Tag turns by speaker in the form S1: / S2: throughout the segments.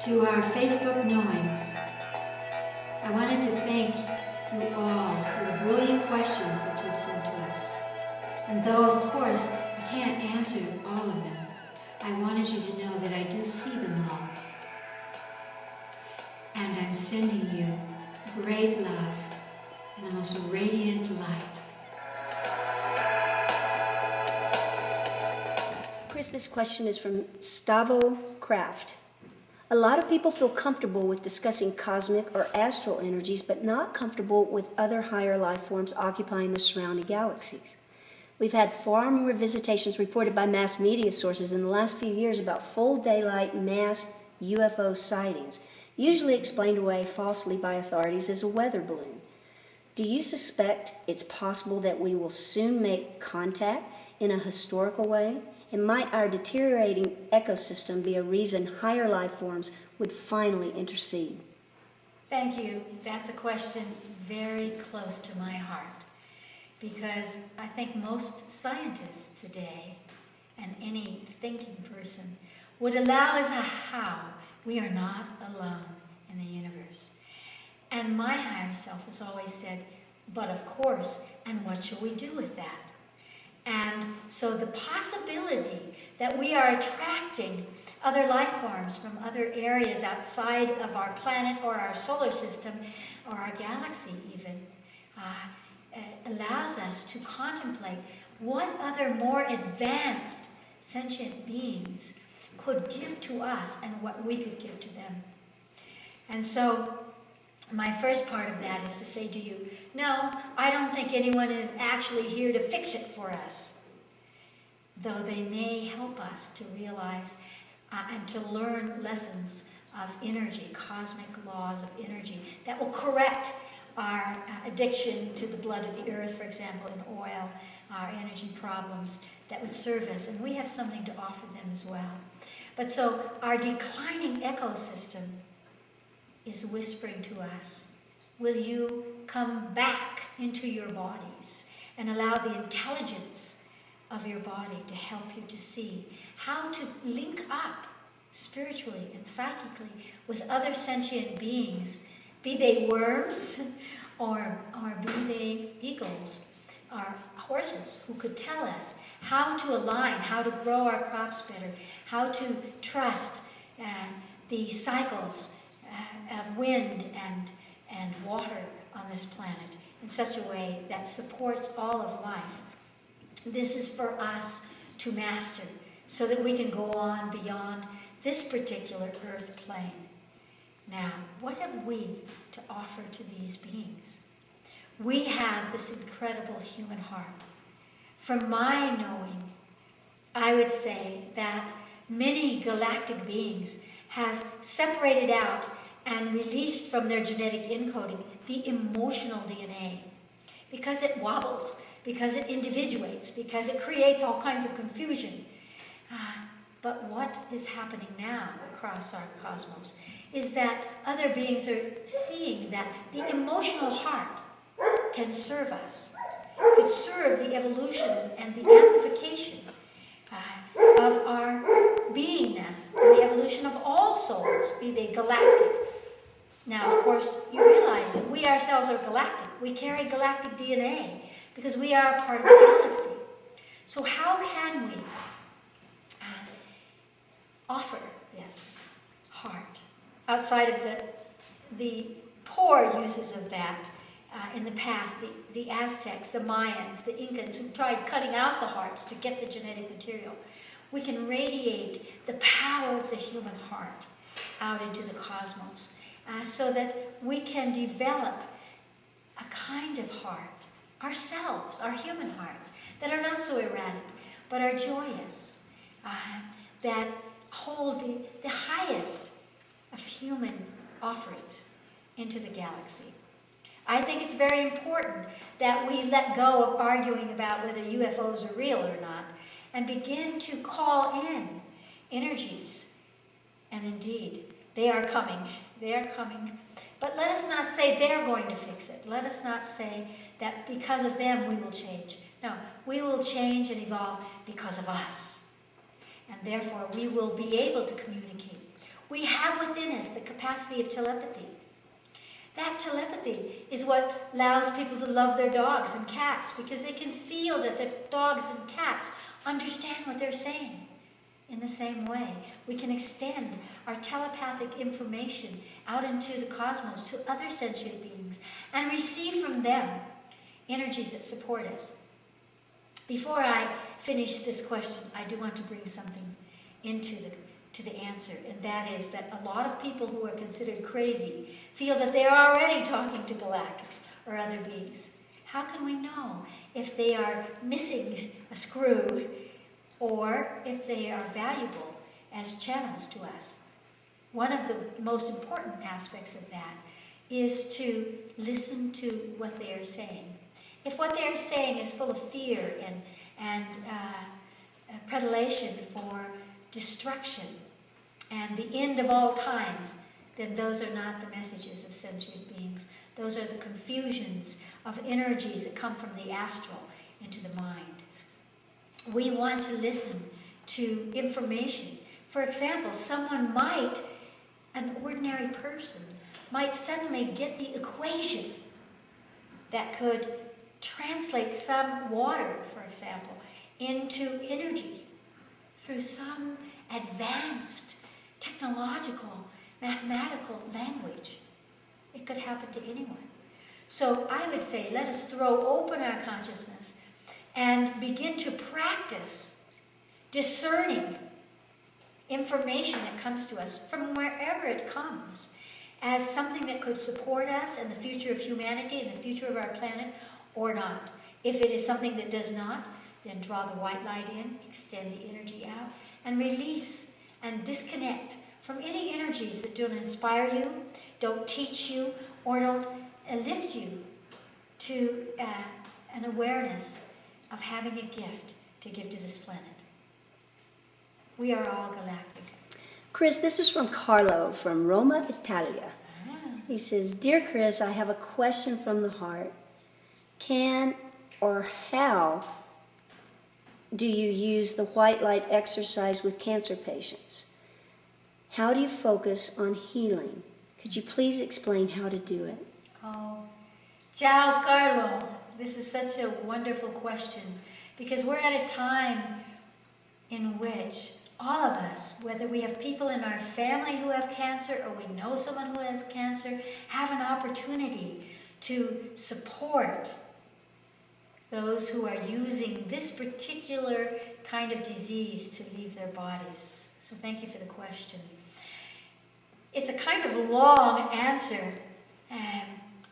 S1: To our Facebook knowings, I wanted to thank you all for the brilliant questions that you've sent to us. And though, of course, I can't answer all of them, I wanted you to know that I do see them all. And I'm sending you great love and the most radiant light.
S2: Chris, this question is from Stavo Kraft. A lot of people feel comfortable with discussing cosmic or astral energies, but not comfortable with other higher life forms occupying the surrounding galaxies. We've had far more visitations reported by mass media sources in the last few years about full daylight mass UFO sightings, usually explained away falsely by authorities as a weather balloon. Do you suspect it's possible that we will soon make contact in a historical way? And might our deteriorating ecosystem be a reason higher life forms would finally intercede?
S1: Thank you. That's a question very close to my heart, because I think most scientists today, and any thinking person, would allow as a how we are not alone in the universe. And my higher self has always said, but of course, and what shall we do with that? And so the possibility that we are attracting other life forms from other areas outside of our planet or our solar system or our galaxy even allows us to contemplate what other more advanced sentient beings could give to us and what we could give to them. And so my first part of that is to say to you, no, I don't think anyone is actually here to fix it for us, though they may help us to realize and to learn lessons of energy, cosmic laws of energy, that will correct our addiction to the blood of the earth, for example, in oil, our energy problems, that would serve us, and we have something to offer them as well. But so our declining ecosystem is whispering to us, will you come back into your bodies and allow the intelligence of your body to help you to see how to link up spiritually and psychically with other sentient beings, be they worms or be they eagles or horses, who could tell us how to align, how to grow our crops better, how to trust the cycles of wind and water on this planet in such a way that supports all of life. This is for us to master so that we can go on beyond this particular earth plane. Now, what have we to offer to these beings? We have this incredible human heart. From my knowing, I would say that many galactic beings have separated out and released from their genetic encoding the emotional DNA, because it wobbles, because it individuates, because it creates all kinds of confusion. But what is happening now across our cosmos is that other beings are seeing that the emotional heart can serve us, could serve the evolution and the amplification of our beingness, and the evolution of all souls, be they galactic. Now, of course, you realize that we ourselves are galactic. We carry galactic DNA because we are a part of the galaxy. So how can we offer this heart outside of the poor uses of that in the past, the Aztecs, the Mayans, the Incans, who tried cutting out the hearts to get the genetic material? We can radiate the power of the human heart out into the cosmos so that we can develop a kind of heart ourselves, our human hearts, that are not so erratic, but are joyous, that hold the highest of human offerings into the galaxy. I think it's very important that we let go of arguing about whether UFOs are real or not and begin to call in energies. And indeed, they are coming. They are coming. But let us not say they're going to fix it. Let us not say that because of them we will change. No, we will change and evolve because of us. And therefore we will be able to communicate. We have within us the capacity of telepathy. That telepathy is what allows people to love their dogs and cats, because they can feel that the dogs and cats understand what they're saying. In the same way, we can extend our telepathic information out into the cosmos to other sentient beings and receive from them energies that support us. Before I finish this question, I do want to bring something into the answer, and that is that a lot of people who are considered crazy feel that they are already talking to galactics or other beings. How can we know if they are missing a screw or if they are valuable as channels to us? One of the most important aspects of that is to listen to what they are saying. If what they are saying is full of fear and predation for destruction and the end of all times, then those are not the messages of sentient beings. Those are the confusions of energies that come from the astral into the mind. We want to listen to information. For example, an ordinary person might suddenly get the equation that could translate some water, for example, into energy through some advanced technological, mathematical language. It could happen to anyone. So I would say, let us throw open our consciousness and begin to practice discerning information that comes to us from wherever it comes as something that could support us and the future of humanity and the future of our planet, or not. If it is something that does not, then draw the white light in, extend the energy out, and release and disconnect from any energies that don't inspire you, don't teach you, or don't lift you to an awareness of having a gift to give to this planet. We are all galactic.
S2: Chris, this is from Carlo from Roma, Italia. He says, Dear Chris, I have a question from the heart. Can or how do you use the white light exercise with cancer patients? How do you focus on healing? Could you please explain how to do it?
S1: Oh, ciao, Carlo. This is such a wonderful question, because we're at a time in which all of us, whether we have people in our family who have cancer or we know someone who has cancer, have an opportunity to support those who are using this particular kind of disease to leave their bodies. So thank you for the question. It's a kind of long answer.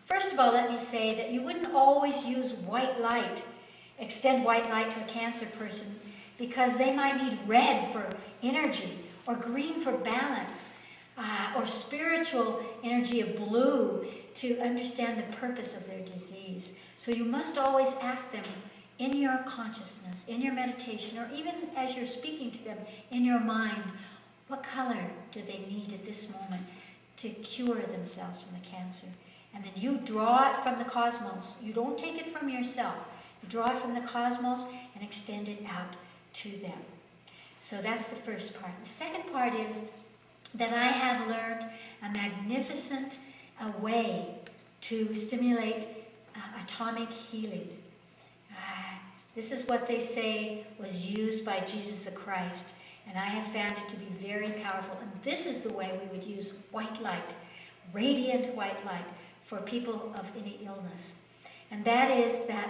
S1: First of all, let me say that you wouldn't always use white light, extend white light to a cancer person, because they might need red for energy, or green for balance, or spiritual energy of blue to understand the purpose of their disease. So you must always ask them in your consciousness, in your meditation, or even as you're speaking to them in your mind, what color do they need at this moment to cure themselves from the cancer? And then you draw it from the cosmos. You don't take it from yourself. You draw it from the cosmos and extend it out to them. So that's the first part. The second part is that I have learned a magnificent way to stimulate atomic healing. This is what they say was used by Jesus the Christ, and I have found it to be very powerful. And this is the way we would use white light, radiant white light, for people of any illness. And that is that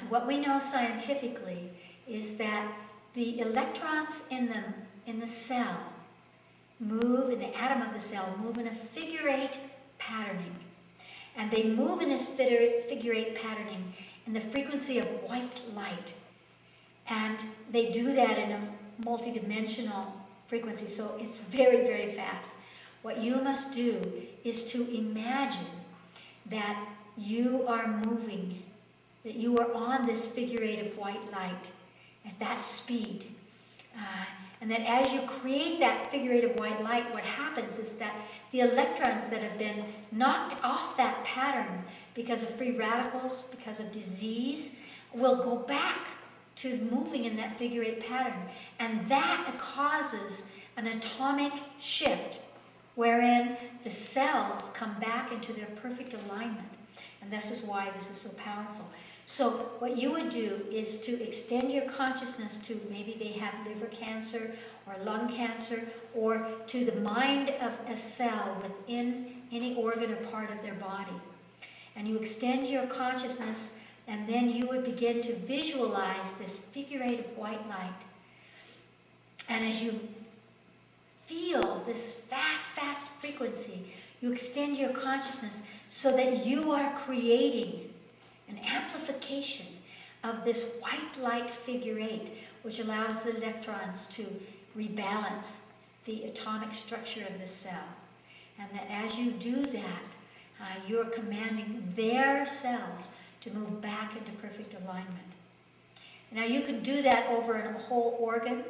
S1: what we know scientifically is that the electrons in the cell move, in the atom of the cell, move in a figure-8 patterning. And they move in this figure-8 patterning in the frequency of white light. And they do that in a multidimensional frequency, so it's very, very fast. What you must do is to imagine that you are moving, that you are on this figure-8 of white light at that speed. And that as you create that figure-8 of white light, what happens is that the electrons that have been knocked off that pattern because of free radicals, because of disease, will go back to moving in that figure-8 pattern. And that causes an atomic shift wherein the cells come back into their perfect alignment. And this is why this is so powerful. So what you would do is to extend your consciousness to maybe they have liver cancer or lung cancer, or to the mind of a cell within any organ or part of their body. And you extend your consciousness, and then you would begin to visualize this figure eight of white light. And as you feel this fast, fast frequency, you extend your consciousness so that you are creating an amplification of this white light figure eight, which allows the electrons to rebalance the atomic structure of the cell. And that as you do that, you're commanding their cells to move back into perfect alignment. Now you can do that over a whole organ,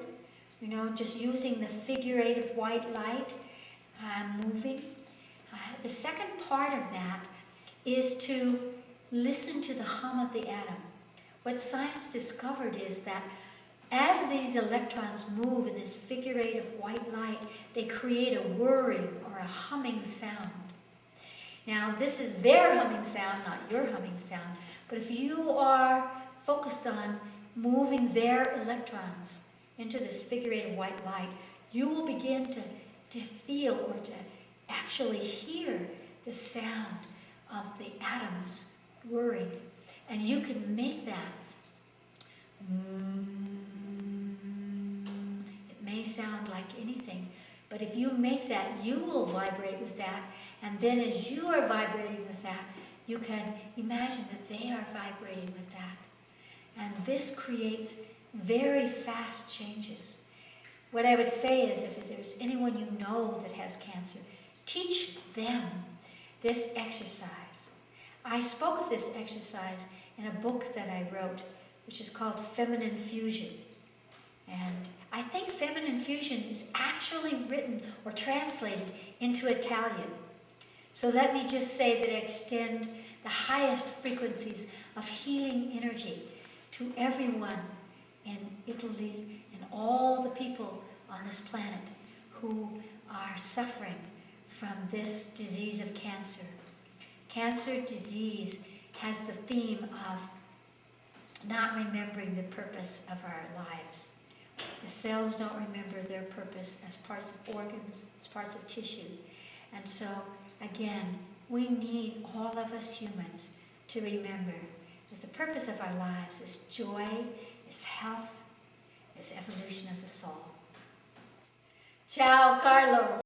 S1: just using the figure eight of white light, moving. The second part of that is to listen to the hum of the atom. What science discovered is that as these electrons move in this figure eight of white light, they create a whirring or a humming sound. Now, this is their humming sound, not your humming sound. But if you are focused on moving their electrons into this figure eight of white light, you will begin to feel or to actually hear the sound of the atoms whirring. And you can make that. It may sound like anything, but if you make that, you will vibrate with that. And then as you are vibrating with that, you can imagine that they are vibrating with that. And this creates very fast changes. What I would say is, if there's anyone you know that has cancer, teach them this exercise. I spoke of this exercise in a book that I wrote, which is called Feminine Fusion. And I think Feminine Fusion is actually written or translated into Italian. So let me just say that I extend the highest frequencies of healing energy to everyone in Italy and all the people on this planet who are suffering from this disease of cancer. Cancer disease has the theme of not remembering the purpose of our lives. The cells don't remember their purpose as parts of organs, as parts of tissue. And so, again, we need all of us humans to remember that the purpose of our lives is joy, is health, is evolution of the soul. Ciao, Carlo.